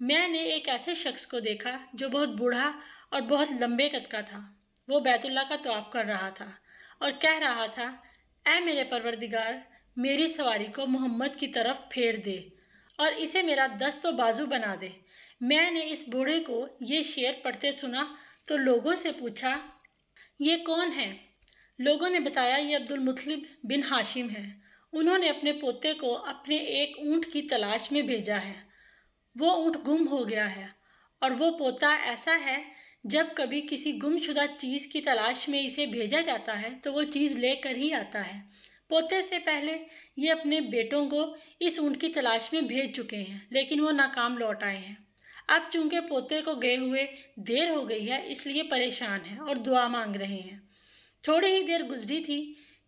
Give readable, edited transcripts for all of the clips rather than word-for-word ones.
میں نے ایک ایسے شخص کو دیکھا جو بہت بوڑھا اور بہت لمبے قد کا تھا۔ وہ بیت اللہ کا طواف کر رہا تھا اور کہہ رہا تھا، اے میرے پروردگار، میری سواری کو محمد کی طرف پھیر دے اور اسے میرا دست و بازو بنا دے۔ میں نے اس بوڑھے کو یہ شعر پڑھتے سنا تو لوگوں سے پوچھا، یہ کون ہے؟ لوگوں نے بتایا یہ عبد المطلب بن ہاشم ہے۔ انہوں نے اپنے پوتے کو اپنے ایک اونٹ کی تلاش میں بھیجا ہے۔ وہ اونٹ گم ہو گیا ہے اور وہ پوتا ایسا ہے، جب کبھی کسی گم شدہ چیز کی تلاش میں اسے بھیجا جاتا ہے تو وہ چیز لے کر ہی آتا ہے۔ پوتے سے پہلے یہ اپنے بیٹوں کو اس اونٹ کی تلاش میں بھیج چکے ہیں لیکن وہ ناکام لوٹ آئے ہیں۔ اب چونکہ پوتے کو گئے ہوئے دیر ہو گئی ہے اس لیے پریشان ہیں اور دعا مانگ رہے ہیں۔ تھوڑی ہی دیر گزری تھی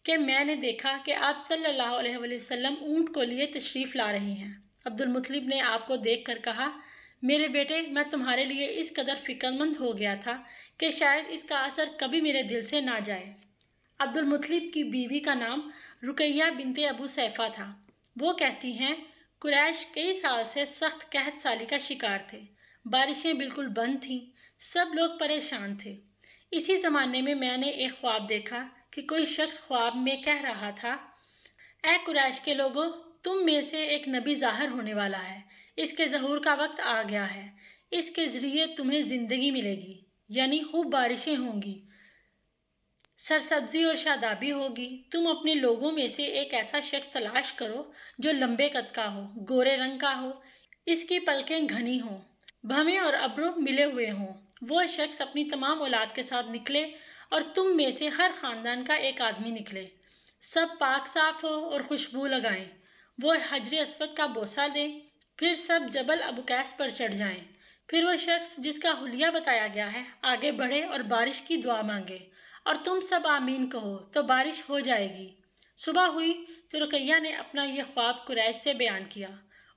کہ میں نے دیکھا کہ آپ صلی اللہ علیہ وسلم اونٹ کو لیے تشریف لا رہے ہیں۔ عبد المطلب نے آپ کو دیکھ کر کہا، میرے بیٹے، میں تمہارے لیے اس قدر فکر مند ہو گیا تھا کہ شاید اس کا اثر کبھی میرے دل سے نہ جائے۔ عبد المطلب کی بیوی کا نام رقیہ بنت ابو سیفہ تھا۔ وہ کہتی ہیں، قریش کئی سال سے سخت قحط سالی کا شکار تھے۔ بارشیں بالکل بند تھیں، سب لوگ پریشان تھے۔ اسی زمانے میں نے ایک خواب دیکھا کہ کوئی شخص خواب میں کہہ رہا تھا، اے قریش کے لوگوں، تم میں سے ایک نبی ظاہر ہونے والا ہے، اس کے ظہور کا وقت آ گیا ہے، اس کے ذریعے تمہیں زندگی ملے گی، یعنی خوب بارشیں ہوں گی، سرسبزی اور شادابی ہوگی۔ تم اپنے لوگوں میں سے ایک ایسا شخص تلاش کرو جو لمبے قد کا ہو، گورے رنگ کا ہو، اس کی پلکیں گھنی ہوں، بھویں اور ابرو ملے ہوئے ہوں۔ وہ شخص اپنی تمام اولاد کے ساتھ نکلے اور تم میں سے ہر خاندان کا ایک آدمی نکلے، سب پاک صاف ہو اور خوشبو لگائیں۔ وہ حجر اسود کا بوسہ دیں، پھر سب جبل ابوقیس پر چڑھ جائیں۔ پھر وہ شخص جس کا حلیہ بتایا گیا ہے آگے بڑھے اور بارش کی دعا مانگے اور تم سب آمین کہو تو بارش ہو جائے گی۔ صبح ہوئی تو رقیہ نے اپنا یہ خواب قریش سے بیان کیا۔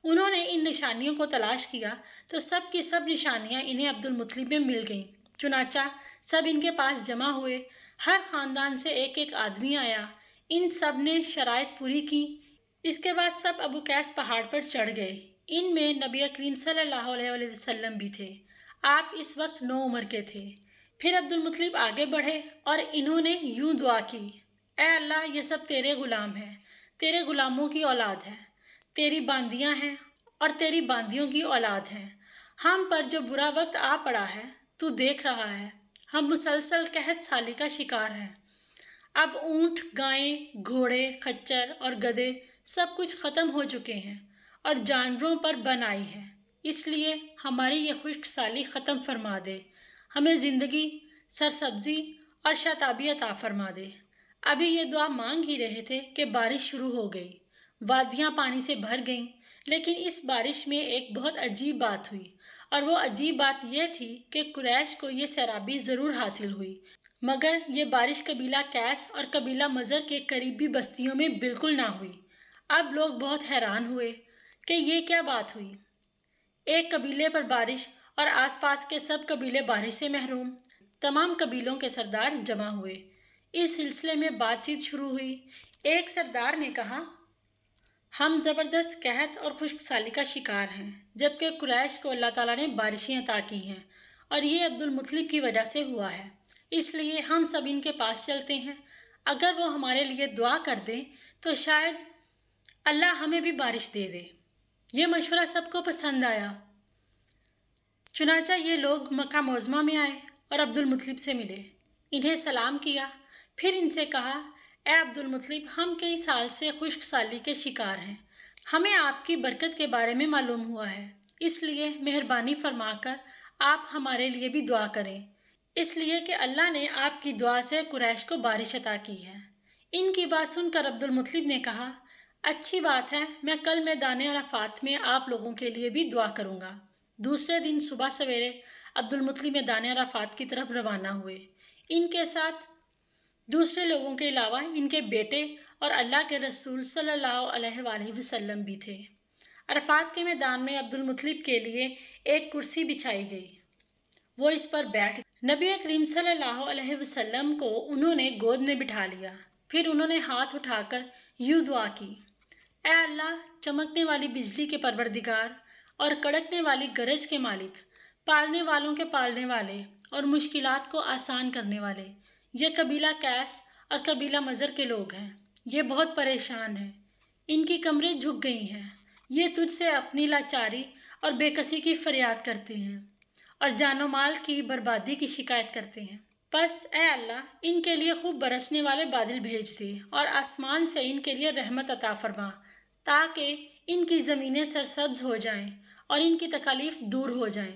انہوں نے ان نشانیوں کو تلاش کیا تو سب کی سب نشانیاں انہیں عبد المطلب میں مل گئیں۔ چنانچہ سب ان کے پاس جمع ہوئے، ہر خاندان سے ایک ایک آدمی آیا، ان سب نے شرائط پوری کی۔ اس کے بعد سب ابوقیس پہاڑ پر چڑھ گئے۔ ان میں نبی کریم صلی اللہ علیہ وسلم بھی تھے۔ آپ اس وقت 9 عمر کے تھے۔ پھر عبد المطلب آگے بڑھے اور انہوں نے یوں دعا کی، اے اللہ، یہ سب تیرے غلام ہیں، تیرے غلاموں کی اولاد ہیں، تیری باندیاں ہیں اور تیری باندیوں کی اولاد ہیں۔ ہم پر جو برا وقت آ پڑا ہے تو دیکھ رہا ہے، ہم مسلسل قحط سالی کا شکار ہیں۔ اب اونٹ، گائیں، گھوڑے، خچر اور گدھے سب کچھ ختم ہو چکے ہیں اور جانوروں پر بن آئی ہے، اس لیے ہماری یہ خشک سالی ختم فرما دے، ہمیں زندگی، سرسبزی اور شادابی عطا فرما دے۔ ابھی یہ دعا مانگ ہی رہے تھے کہ بارش شروع ہو گئی، وادیاں پانی سے بھر گئیں، لیکن اس بارش میں ایک بہت عجیب بات ہوئی، اور وہ عجیب بات یہ تھی کہ قریش کو یہ سیرابی ضرور حاصل ہوئی، مگر یہ بارش قبیلہ کیس اور قبیلہ مضر کے قریبی بستیوں میں بالکل نہ ہوئی۔ اب لوگ بہت حیران ہوئے کہ یہ کیا بات ہوئی، ایک قبیلے پر بارش اور آس پاس کے سب قبیلے بارش سے محروم۔ تمام قبیلوں کے سردار جمع ہوئے، اس سلسلے میں بات چیت شروع ہوئی۔ ایک سردار نے کہا، ہم زبردست قحط اور خشک سالی کا شکار ہیں، جبکہ قریش کو اللہ تعالیٰ نے بارشیں عطا کی ہیں اور یہ عبد المطلب کی وجہ سے ہوا ہے، اس لیے ہم سب ان کے پاس چلتے ہیں، اگر وہ ہمارے لیے دعا کر دیں تو شاید اللہ ہمیں بھی بارش دے دے۔ یہ مشورہ سب کو پسند آیا۔ چنانچہ یہ لوگ مکہ معظمہ میں آئے اور عبد المطلب سے ملے، انہیں سلام کیا، پھر ان سے کہا، اے عبد المطلب، ہم کئی سال سے خشک سالی کے شکار ہیں، ہمیں آپ کی برکت کے بارے میں معلوم ہوا ہے، اس لیے مہربانی فرما کر آپ ہمارے لیے بھی دعا کریں، اس لیے کہ اللہ نے آپ کی دعا سے قریش کو بارش عطا کی ہے۔ ان کی بات سن کر عبد المطلب نے کہا، اچھی بات ہے، میں کل میدان عرفات میں آپ لوگوں کے لیے بھی دعا کروں گا۔ دوسرے دن صبح سویرے عبد المطلب میدان عرفات کی طرف روانہ ہوئے۔ ان کے ساتھ دوسرے لوگوں کے علاوہ ان کے بیٹے اور اللہ کے رسول صلی اللہ علیہ وآلہ وسلم بھی تھے۔ عرفات کے میدان میں عبد المطلب کے لیے ایک کرسی بچھائی گئی، وہ اس پر بیٹھ گئے۔ نبی کریم صلی اللہ علیہ وسلم کو انہوں نے گود میں بٹھا لیا، پھر انہوں نے ہاتھ اٹھا کر یوں دعا کی، اے اللہ، چمکنے والی بجلی کے پروردگار، اور کڑکنے والی گرج کے مالک، پالنے والوں کے پالنے والے اور مشکلات کو آسان کرنے والے، یہ قبیلہ قیس اور قبیلہ مضر کے لوگ ہیں۔ یہ بہت پریشان ہیں، ان کی کمریں جھک گئی ہیں، یہ تجھ سے اپنی لاچاری اور بے کسی کی فریاد کرتے ہیں اور جان و مال کی بربادی کی شکایت کرتے ہیں۔ پس اے اللہ، ان کے لیے خوب برسنے والے بادل بھیج دے اور آسمان سے ان کے لیے رحمت عطا فرما، تاکہ ان کی زمینیں سرسبز ہو جائیں اور ان کی تکالیف دور ہو جائیں۔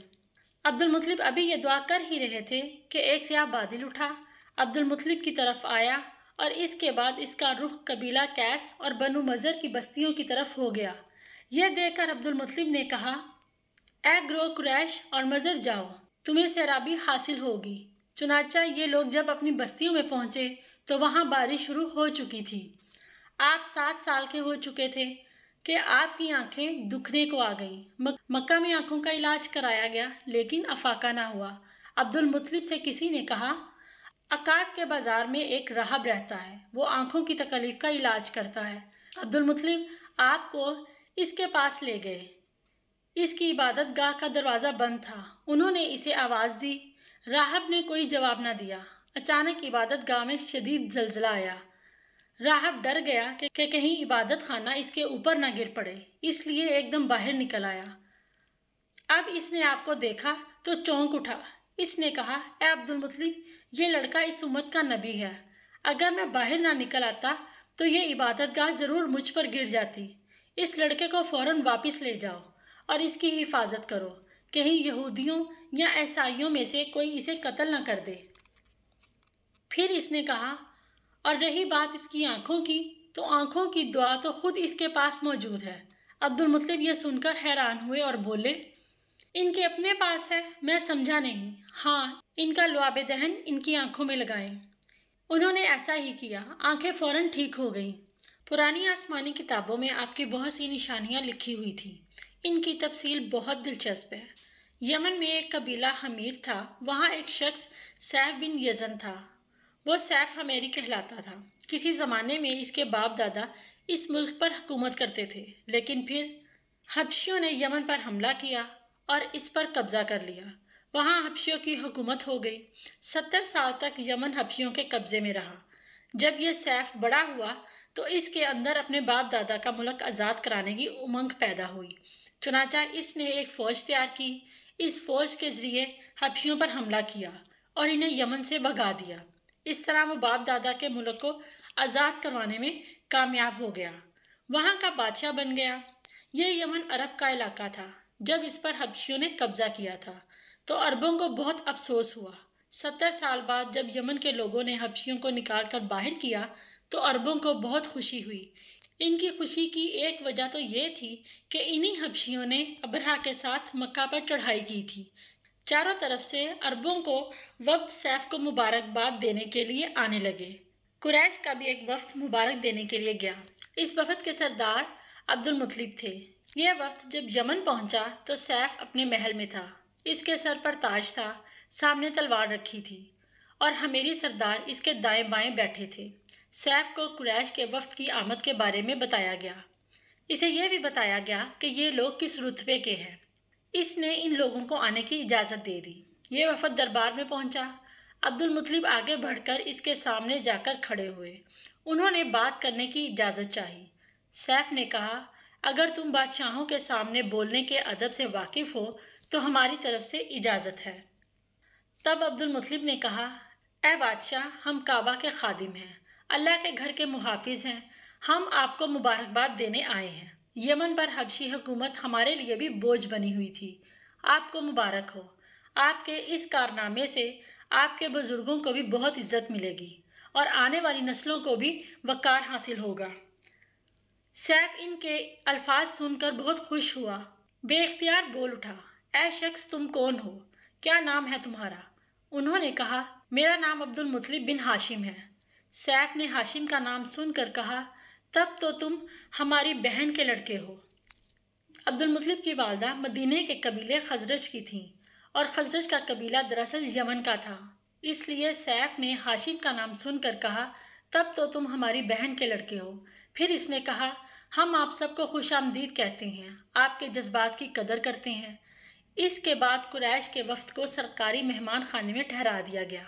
عبد المطلب ابھی یہ دعا کر ہی رہے تھے کہ ایک سیاہ بادل اٹھا، عبد المطلب کی طرف آیا اور اس کے بعد اس کا رخ قبیلہ قیس اور بنو مضر کی بستیوں کی طرف ہو گیا۔ یہ دیکھ کر عبد المطلب نے کہا، اے گروہ قریش اور مضر، جاؤ، تمہیں سیرابی حاصل ہوگی۔ چنانچہ یہ لوگ جب اپنی بستیوں میں پہنچے تو وہاں بارش شروع ہو چکی تھی۔ آپ 7 سال کے ہو چکے تھے کہ آپ کی آنکھیں دکھنے کو آ گئیں۔ مکہ میں آنکھوں کا علاج کرایا گیا لیکن افاقہ نہ ہوا۔ عبد المطلب سے کسی نے کہا، عکاظ کے بازار میں ایک راہب رہتا ہے، وہ آنکھوں کی تکلیف کا علاج کرتا ہے۔ عبد المطلب آپ کو اس کے پاس لے گئے۔ اس کی عبادت گاہ کا دروازہ بند تھا۔ انہوں نے اسے آواز دی، راہب نے کوئی جواب نہ دیا۔ اچانک عبادت گاہ میں شدید زلزلہ آیا۔ راہب ڈر گیا کہ کہیں عبادت خانہ اس کے اوپر نہ گر پڑے، اس لیے ایک دم باہر نکل آیا۔ اب اس نے آپ کو دیکھا تو چونک اٹھا۔ اس نے کہا، اے عبد المطلب، یہ لڑکا اس امت کا نبی ہے۔ اگر میں باہر نہ نکل آتا تو یہ عبادت گاہ ضرور مجھ پر گر جاتی۔ اس لڑکے کو فوراً واپس لے جاؤ اور اس کی حفاظت کرو، کہیں یہودیوں یا عیسائیوں میں سے کوئی اسے قتل نہ کر دے۔ پھر اس نے کہا، اور رہی بات اس کی آنکھوں کی، تو آنکھوں کی دعا تو خود اس کے پاس موجود ہے۔ عبد المطلب یہ سن کر حیران ہوئے اور بولے، ان کے اپنے پاس ہے؟ میں سمجھا نہیں۔ ہاں، ان کا لعاب دہن ان کی آنکھوں میں لگائیں۔ انہوں نے ایسا ہی کیا، آنکھیں فوراً ٹھیک ہو گئیں۔ پرانی آسمانی کتابوں میں آپ کی بہت سی نشانیاں لکھی ہوئی تھیں، ان کی تفصیل بہت دلچسپ ہے۔ یمن میں ایک قبیلہ حمیر تھا، وہاں ایک شخص سیف بن یزن تھا، وہ سیف حمیری کہلاتا تھا۔ کسی زمانے میں اس کے باپ دادا اس ملک پر حکومت کرتے تھے، لیکن پھر حبشیوں نے یمن پر حملہ کیا اور اس پر قبضہ کر لیا۔ وہاں حبشیوں کی حکومت ہو گئی۔ 70 سال تک یمن حبشیوں کے قبضے میں رہا۔ جب یہ سیف بڑا ہوا تو اس کے اندر اپنے باپ دادا کا ملک آزاد کرانے کی امنگ پیدا ہوئی۔ چنانچہ اس نے ایک فوج تیار کی۔ اس فوج کے ذریعے حبشیوں پر حملہ کیا اور انہیں یمن سے بھگا دیا۔ اس طرح وہ باپ دادا کے ملک کو آزاد کروانے میں کامیاب ہو گیا، وہاں کا بادشاہ بن گیا۔ یہ یمن عرب کا علاقہ تھا۔ جب اس پر حبشیوں نے قبضہ کیا تھا تو عربوں کو بہت افسوس ہوا۔ 70 سال بعد جب یمن کے لوگوں نے حبشیوں کو نکال کر باہر کیا تو عربوں کو بہت خوشی ہوئی۔ ان کی خوشی کی ایک وجہ تو یہ تھی کہ انہی حبشیوں نے ابرہہ کے ساتھ مکہ پر چڑھائی کی تھی۔ چاروں طرف سے عربوں کو وفد سیف کو مبارکباد دینے کے لیے آنے لگے۔ قریش کا بھی ایک وفد مبارک دینے کے لیے گیا۔ اس وفد کے سردار عبد المطلب تھے۔ یہ وفد جب یمن پہنچا تو سیف اپنے محل میں تھا، اس کے سر پر تاج تھا، سامنے تلوار رکھی تھی اور حمیری سردار اس کے دائیں بائیں بیٹھے تھے۔ سیف کو قریش کے وفد کی آمد کے بارے میں بتایا گیا۔ اسے یہ بھی بتایا گیا کہ یہ لوگ کس رتبے کے ہیں۔ اس نے ان لوگوں کو آنے کی اجازت دے دی۔ یہ وفد دربار میں پہنچا۔ عبد المطلب آگے بڑھ کر اس کے سامنے جا کر کھڑے ہوئے۔ انہوں نے بات کرنے کی اجازت چاہی۔ سیف نے کہا، اگر تم بادشاہوں کے سامنے بولنے کے ادب سے واقف ہو تو ہماری طرف سے اجازت ہے۔ تب عبد المطلب نے کہا، اے بادشاہ، ہم کعبہ کے خادم ہیں، اللہ کے گھر کے محافظ ہیں، ہم آپ کو مبارکباد دینے آئے ہیں۔ یمن پر حبشی حکومت ہمارے لیے بھی بوجھ بنی ہوئی تھی۔ آپ کو مبارک ہو۔ آپ کے اس کارنامے سے آپ کے بزرگوں کو بھی بہت عزت ملے گی اور آنے والی نسلوں کو بھی وقار حاصل ہوگا۔ سیف ان کے الفاظ سن کر بہت خوش ہوا، بے اختیار بول اٹھا، اے شخص، تم کون ہو؟ کیا نام ہے تمہارا؟ انہوں نے کہا، میرا نام عبد المطلب بن ہاشم ہے۔ سیف نے ہاشم کا نام سن کر کہا، تب تو تم ہماری بہن کے لڑکے ہو۔ عبد المطلب کی والدہ مدینے کے قبیلے خزرج کی تھیں اور خزرج کا قبیلہ دراصل یمن کا تھا، اس لیے سیف نے ہاشم کا نام سن کر کہا، تب تو تم ہماری بہن کے لڑکے ہو۔ پھر اس نے کہا، ہم آپ سب کو خوش آمدید کہتے ہیں، آپ کے جذبات کی قدر کرتے ہیں۔ اس کے بعد قریش کے وفد کو سرکاری مہمان خانے میں ٹھہرا دیا گیا۔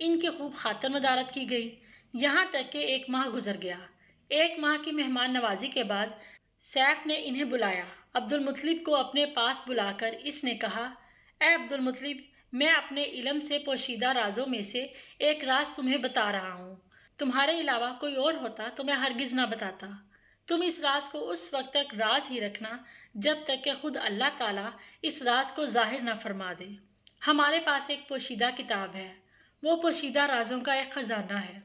ان کی خوب خاطر مدارت کی گئی، یہاں تک کہ 1 ماہ گزر گیا۔ 1 ماہ کی مہمان نوازی کے بعد سیف نے انہیں بلایا۔ عبد المطلب کو اپنے پاس بلا کر اس نے کہا، اے عبد المطلب، میں اپنے علم سے پوشیدہ رازوں میں سے ایک راز تمہیں بتا رہا ہوں۔ تمہارے علاوہ کوئی اور ہوتا تو میں ہرگز نہ بتاتا۔ تم اس راز کو اس وقت تک راز ہی رکھنا جب تک کہ خود اللہ تعالیٰ اس راز کو ظاہر نہ فرما دے۔ ہمارے پاس ایک پوشیدہ کتاب ہے، وہ پوشیدہ رازوں کا ایک خزانہ ہے۔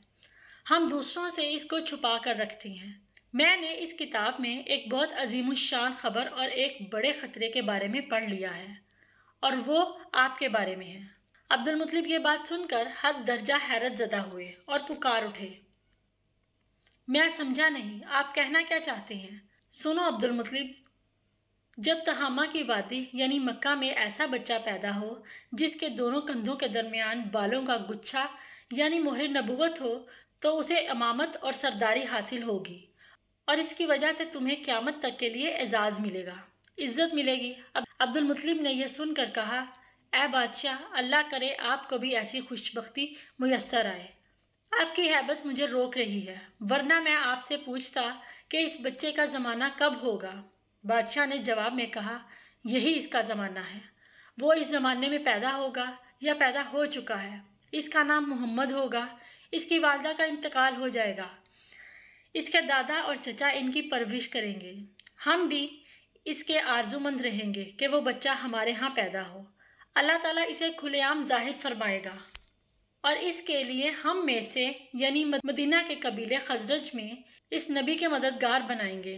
ہم دوسروں سے اس کو چھپا کر رکھتے ہیں۔ میں نے اس کتاب میں ایک بہت عظیم الشان خبر اور ایک بڑے خطرے کے بارے میں پڑھ لیا ہے، اور وہ آپ کے بارے میں ہے۔ عبد المطلب یہ بات سن کر حد درجہ حیرت زدہ ہوئے اور پکار اٹھے، میں سمجھا نہیں، آپ کہنا کیا چاہتے ہیں؟ سنو عبد المطلب، جب تہامہ کی وادی یعنی مکہ میں ایسا بچہ پیدا ہو جس کے دونوں کندھوں کے درمیان بالوں کا گچھا یعنی مہر نبوت ہو تو اسے امامت اور سرداری حاصل ہوگی، اور اس کی وجہ سے تمہیں قیامت تک کے لیے اعزاز ملے گا، عزت ملے گی۔ عبد المطلب نے یہ سن کر کہا، اے بادشاہ، اللہ کرے آپ کو بھی ایسی خوشبختی میسر آئے۔ آپ کی ہیبت مجھے روک رہی ہے، ورنہ میں آپ سے پوچھتا کہ اس بچے کا زمانہ کب ہوگا۔ بادشاہ نے جواب میں کہا، یہی اس کا زمانہ ہے، وہ اس زمانے میں پیدا ہوگا یا پیدا ہو چکا ہے۔ اس کا نام محمد ہوگا، اس کی والدہ کا انتقال ہو جائے گا، اس کے دادا اور چچا ان کی پرورش کریں گے، ہم بھی اس کے آرزومند رہیں گے کہ وہ بچہ ہمارے ہاں پیدا ہو۔ اللہ تعالیٰ اسے کھلے عام ظاہر فرمائے گا، اور اس کے لیے ہم میں سے یعنی مدینہ کے قبیلے خزرج میں اس نبی کے مددگار بنائیں گے۔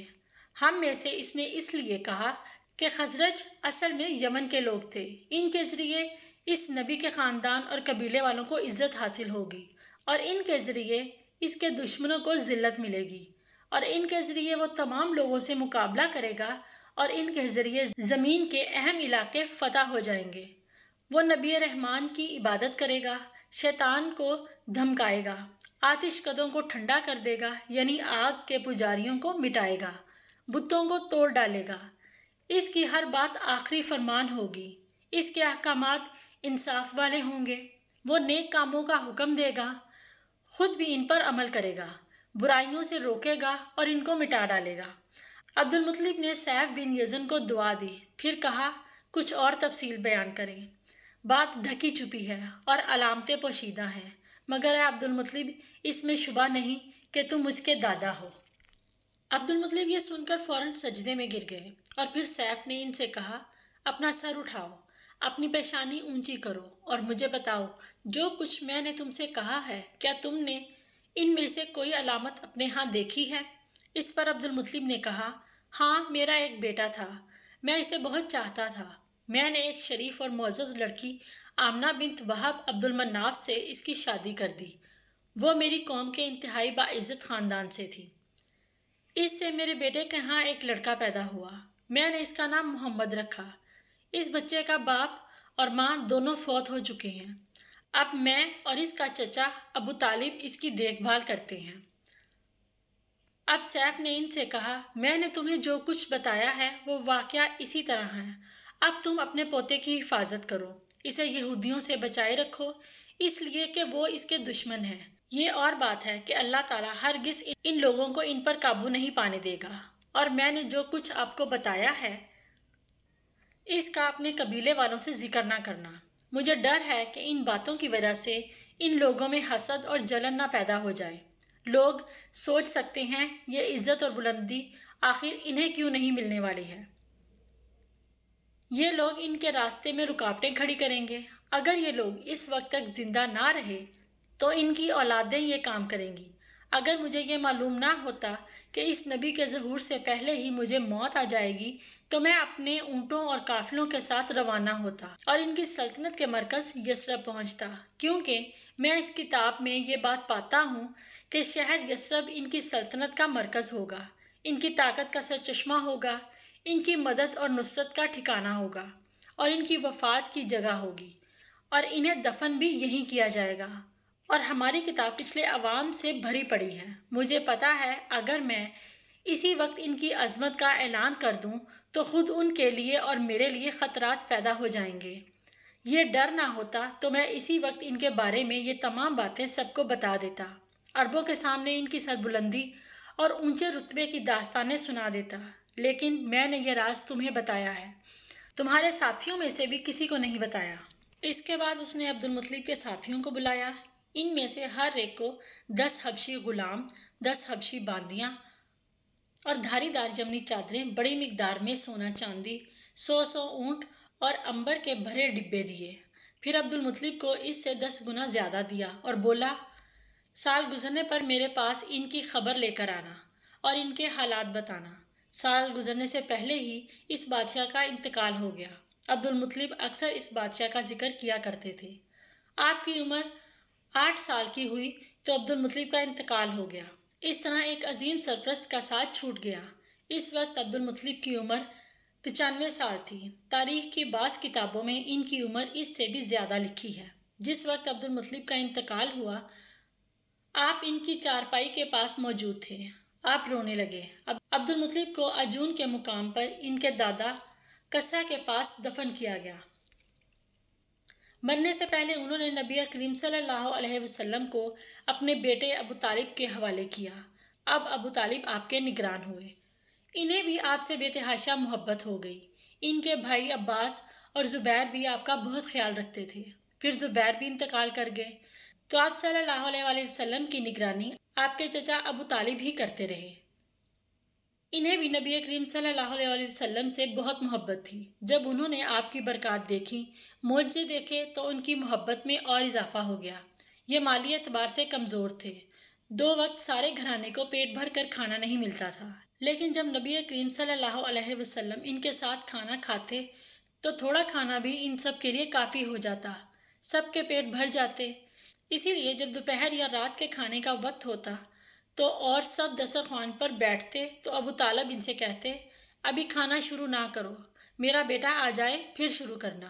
ہم میں سے اس نے اس لیے کہا کہ خزرج اصل میں یمن کے لوگ تھے، ان کے ذریعے اس نبی کے خاندان اور قبیلے والوں کو عزت حاصل ہوگی، اور ان کے ذریعے اس کے دشمنوں کو ذلت ملے گی، اور ان کے ذریعے وہ تمام لوگوں سے مقابلہ کرے گا، اور ان کے ذریعے زمین کے اہم علاقے فتح ہو جائیں گے۔ وہ نبی رحمان کی عبادت کرے گا، شیطان کو دھمکائے گا، آتش کدوں کو ٹھنڈا کر دے گا یعنی آگ کے پجاریوں کو مٹائے گا، بتوں کو توڑ ڈالے گا۔ اس کی ہر بات آخری فرمان ہوگی، اس کے احکامات انصاف والے ہوں گے، وہ نیک کاموں کا حکم دے گا، خود بھی ان پر عمل کرے گا، برائیوں سے روکے گا اور ان کو مٹا ڈالے گا۔ عبد المطلب نے سیف بن یزن کو دعا دی، پھر کہا، کچھ اور تفصیل بیان کریں۔ بات ڈھکی چھپی ہے اور علامتیں پوشیدہ ہیں، مگر اے عبد المطلب، اس میں شبہ نہیں کہ تم اس کے دادا ہو۔ عبد المطلب یہ سن کر فوراً سجدے میں گر گئے، اور پھر سیف نے ان سے کہا، اپنا سر اٹھاؤ، اپنی پیشانی اونچی کرو اور مجھے بتاؤ، جو کچھ میں نے تم سے کہا ہے، کیا تم نے ان میں سے کوئی علامت اپنے ہاں دیکھی ہے؟ اس پر عبد المطلب نے کہا، ہاں، میرا ایک بیٹا تھا، میں اسے بہت چاہتا تھا، میں نے ایک شریف اور معزز لڑکی آمنہ بنت وہب عبد المناف سے اس کی شادی کر دی، وہ میری قوم کے انتہائی باعزت خاندان سے تھی۔ اس سے میرے بیٹے کے ہاں ایک لڑکا پیدا ہوا، میں نے اس کا نام محمد رکھا۔ اس بچے کا باپ اور ماں دونوں فوت ہو چکے ہیں، اب میں اور اس کا چچا ابو طالب اس کی دیکھ بھال کرتے ہیں۔ اب سیف نے ان سے کہا، میں نے تمہیں جو کچھ بتایا ہے وہ واقعہ اسی طرح ہے، اب تم اپنے پوتے کی حفاظت کرو، اسے یہودیوں سے بچائے رکھو، اس لیے کہ وہ اس کے دشمن ہیں۔ یہ اور بات ہے کہ اللہ تعالیٰ ہرگز ان لوگوں کو ان پر قابو نہیں پانے دے گا، اور میں نے جو کچھ آپ کو بتایا ہے اس کا اپنے قبیلے والوں سے ذکر نہ کرنا۔ مجھے ڈر ہے کہ ان باتوں کی وجہ سے ان لوگوں میں حسد اور جلن نہ پیدا ہو جائے۔ لوگ سوچ سکتے ہیں یہ عزت اور بلندی آخر انہیں کیوں نہیں ملنے والی ہے۔ یہ لوگ ان کے راستے میں رکاوٹیں کھڑی کریں گے۔ اگر یہ لوگ اس وقت تک زندہ نہ رہے تو ان کی اولادیں یہ کام کریں گی۔ اگر مجھے یہ معلوم نہ ہوتا کہ اس نبی کے ظہور سے پہلے ہی مجھے موت آ جائے گی تو میں اپنے اونٹوں اور قافلوں کے ساتھ روانہ ہوتا اور ان کی سلطنت کے مرکز یثرب پہنچتا، کیونکہ میں اس کتاب میں یہ بات پاتا ہوں کہ شہر یثرب ان کی سلطنت کا مرکز ہوگا، ان کی طاقت کا سرچشمہ ہوگا، ان کی مدد اور نصرت کا ٹھکانہ ہوگا، اور ان کی وفات کی جگہ ہوگی، اور انہیں دفن بھی یہیں کیا جائے گا۔ اور ہماری کتاب پچھلے عوام سے بھری پڑی ہے، مجھے پتا ہے اگر میں اسی وقت ان کی عظمت کا اعلان کر دوں تو خود ان کے لیے اور میرے لیے خطرات پیدا ہو جائیں گے۔ یہ ڈر نہ ہوتا تو میں اسی وقت ان کے بارے میں یہ تمام باتیں سب کو بتا دیتا، عربوں کے سامنے ان کی سربلندی اور اونچے رتبے کی داستانیں سنا دیتا، لیکن میں نے یہ راز تمہیں بتایا ہے، تمہارے ساتھیوں میں سے بھی کسی کو نہیں بتایا۔ اس کے بعد اس نے عبد المطلب کے ساتھیوں کو بلایا، ان میں سے ہر ایک کو 10 حبشی غلام، 10 حبشی باندیاں اور دھاری دار جمنی چادریں، بڑی مقدار میں سونا چاندی، 100 اونٹ اور عنبر کے بھرے ڈبے دیے۔ پھر عبد المطلب کو اس سے 10 گنا زیادہ دیا اور بولا، سال گزرنے پر میرے پاس ان کی خبر لے کر آنا اور ان کے حالات بتانا۔ سال گزرنے سے پہلے ہی اس بادشاہ کا انتقال ہو گیا۔ عبد المطلب اکثر اس بادشاہ کا ذکر کیا کرتے تھے۔ آپ کی عمر 8 سال کی ہوئی تو عبد المطلب کا انتقال ہو گیا۔ اس طرح ایک عظیم سرپرست کا ساتھ چھوٹ گیا۔ اس وقت عبد المطلب کی عمر 95 سال تھی۔ تاریخ کی بعض کتابوں میں ان کی عمر اس سے بھی زیادہ لکھی ہے۔ جس وقت عبد المطلب کا انتقال ہوا، آپ ان کی چارپائی کے پاس موجود تھے۔ آپ رونے لگے۔ عبد المطلب کو عجون کے مقام پر ان کے دادا قصہ کے پاس دفن کیا گیا۔ مرنے سے پہلے انہوں نے نبی کریم صلی اللہ علیہ وسلم کو اپنے بیٹے ابو طالب کے حوالے کیا۔ اب ابو طالب آپ کے نگران ہوئے۔ انہیں بھی آپ سے بے تحاشا محبت ہو گئی۔ ان کے بھائی عباس اور زبیر بھی آپ کا بہت خیال رکھتے تھے۔ پھر زبیر بھی انتقال کر گئے تو آپ صلی اللہ علیہ وسلم کی نگرانی آپ کے چچا ابو طالب ہی کرتے رہے۔ انہیں بھی نبی کریم صلی اللہ علیہ وسلم سے بہت محبت تھی۔ جب انہوں نے آپ کی برکات دیکھی، معجزے دیکھے تو ان کی محبت میں اور اضافہ ہو گیا۔ یہ مالی اعتبار سے کمزور تھے۔ 2 وقت سارے گھرانے کو پیٹ بھر کر کھانا نہیں ملتا تھا، لیکن جب نبی کریم صلی اللہ علیہ وسلم ان کے ساتھ کھانا کھاتے تو تھوڑا کھانا بھی ان سب کے لیے کافی ہو جاتا، سب کے پیٹ بھر جاتے۔ اسی لیے جب دوپہر یا رات کے کھانے کا وقت ہوتا تو اور سب دسترخوان پر بیٹھتے تو ابو طالب ان سے کہتے، ابھی کھانا شروع نہ کرو، میرا بیٹا آ جائے پھر شروع کرنا۔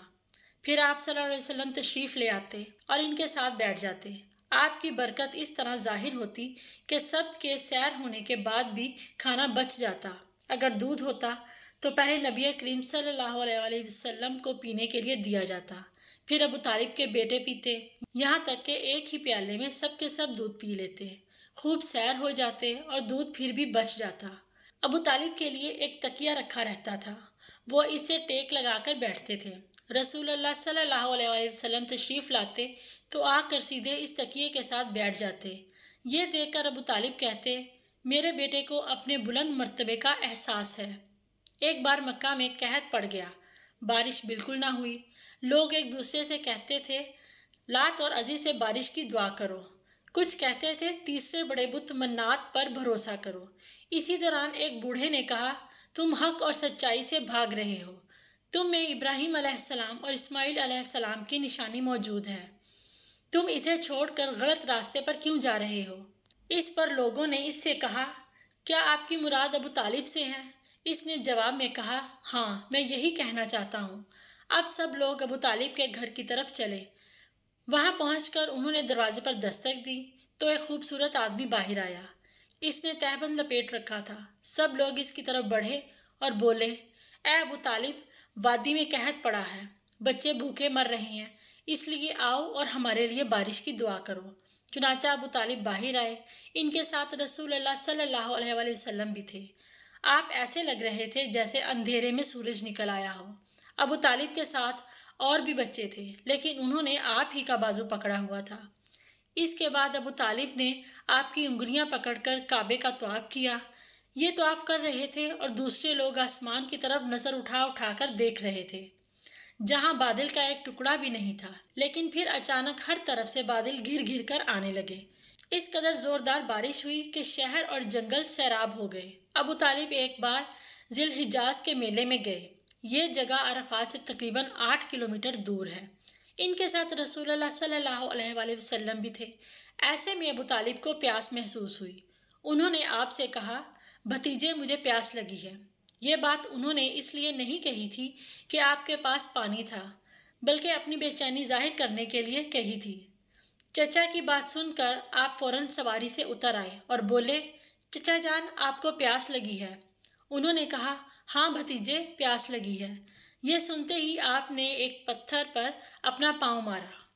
پھر آپ صلی اللہ علیہ وسلم تشریف لے آتے اور ان کے ساتھ بیٹھ جاتے۔ آپ کی برکت اس طرح ظاہر ہوتی کہ سب کے سیر ہونے کے بعد بھی کھانا بچ جاتا۔ اگر دودھ ہوتا تو پہلے نبی کریم صلی اللہ علیہ وسلم کو پینے کے لیے دیا جاتا، پھر ابو طالب کے بیٹے پیتے، یہاں تک کہ ایک ہی پیالے میں سب کے سب دودھ پی لیتے، خوب سیر ہو جاتے اور دودھ پھر بھی بچ جاتا۔ ابو طالب کے لیے ایک تکیہ رکھا رہتا تھا، وہ اس سے ٹیک لگا کر بیٹھتے تھے۔ رسول اللہ صلی اللہ علیہ وسلم تشریف لاتے تو آ کر سیدھے اس تکیے کے ساتھ بیٹھ جاتے۔ یہ دیکھ کر ابو طالب کہتے، میرے بیٹے کو اپنے بلند مرتبے کا احساس ہے۔ ایک بار مکہ میں قحط پڑ گیا، بارش بالکل نہ ہوئی۔ لوگ ایک دوسرے سے کہتے تھے، لات اور عزی سے بارش کی دعا کرو۔ کچھ کہتے تھے، تیسرے بڑے بت منات پر بھروسہ کرو۔ اسی دوران ایک بوڑھے نے کہا، تم حق اور سچائی سے بھاگ رہے ہو، تم میں ابراہیم علیہ السلام اور اسماعیل علیہ السلام کی نشانی موجود ہے، تم اسے چھوڑ کر غلط راستے پر کیوں جا رہے ہو؟ اس پر لوگوں نے اس سے کہا، کیا آپ کی مراد ابو طالب سے ہے؟ اس نے جواب میں کہا، ہاں، میں یہی کہنا چاہتا ہوں۔ اب سب لوگ ابو طالب کے گھر کی طرف چلے۔ وہاں پہنچ کر انہوں نے دروازے پر دستک دی تو ایک خوبصورت آدمی باہر آیا۔ اس نے تہبند لپیٹ رکھا تھا۔ سب لوگ اس کی طرف بڑھے اور بولے، اے ابو طالب، وادی میں قحط پڑا ہے، بچے بھوکے مر رہے ہیں، اس لیے آؤ اور ہمارے لیے بارش کی دعا کرو۔ چنانچہ ابو طالب باہر آئے۔ ان کے ساتھ رسول اللہ صلی اللہ علیہ وسلم بھی تھے۔ آپ ایسے لگ رہے تھے جیسے اندھیرے میں سورج نکل آیا ہو۔ ابو طالب کے ساتھ اور بھی بچے تھے، لیکن انہوں نے آپ ہی کا بازو پکڑا ہوا تھا۔ اس کے بعد ابو طالب نے آپ کی انگلیاں پکڑ کر کعبے کا طواف کیا۔ یہ طواف کر رہے تھے اور دوسرے لوگ آسمان کی طرف نظر اٹھا اٹھا کر دیکھ رہے تھے، جہاں بادل کا ایک ٹکڑا بھی نہیں تھا۔ لیکن پھر اچانک ہر طرف سے بادل گھر گھر کر آنے لگے۔ اس قدر زوردار بارش ہوئی کہ شہر اور جنگل سیراب ہو گئے۔ ابو طالب ایک بار ذی الحجاز کے میلے میں گئے۔ یہ جگہ عرفات سے تقریباً 8 کلومیٹر دور ہے۔ ان کے ساتھ رسول اللہ صلی اللہ علیہ وسلم بھی تھے۔ ایسے میں ابو طالب کو پیاس محسوس ہوئی۔ انہوں نے آپ سے کہا، بھتیجے، مجھے پیاس لگی ہے۔ یہ بات انہوں نے اس لیے نہیں کہی تھی کہ آپ کے پاس پانی تھا، بلکہ اپنی بے چینی ظاہر کرنے کے لیے کہی تھی۔ چچا کی بات سن کر آپ فوراً سواری سے اتر آئے اور بولے، چچا جان آپ کو پیاس لگی ہے؟ انہوں نے کہا ہاں بھتیجے پیاس لگی ہے۔ یہ سنتے ہی آپ نے ایک پتھر پر اپنا پاؤں مارا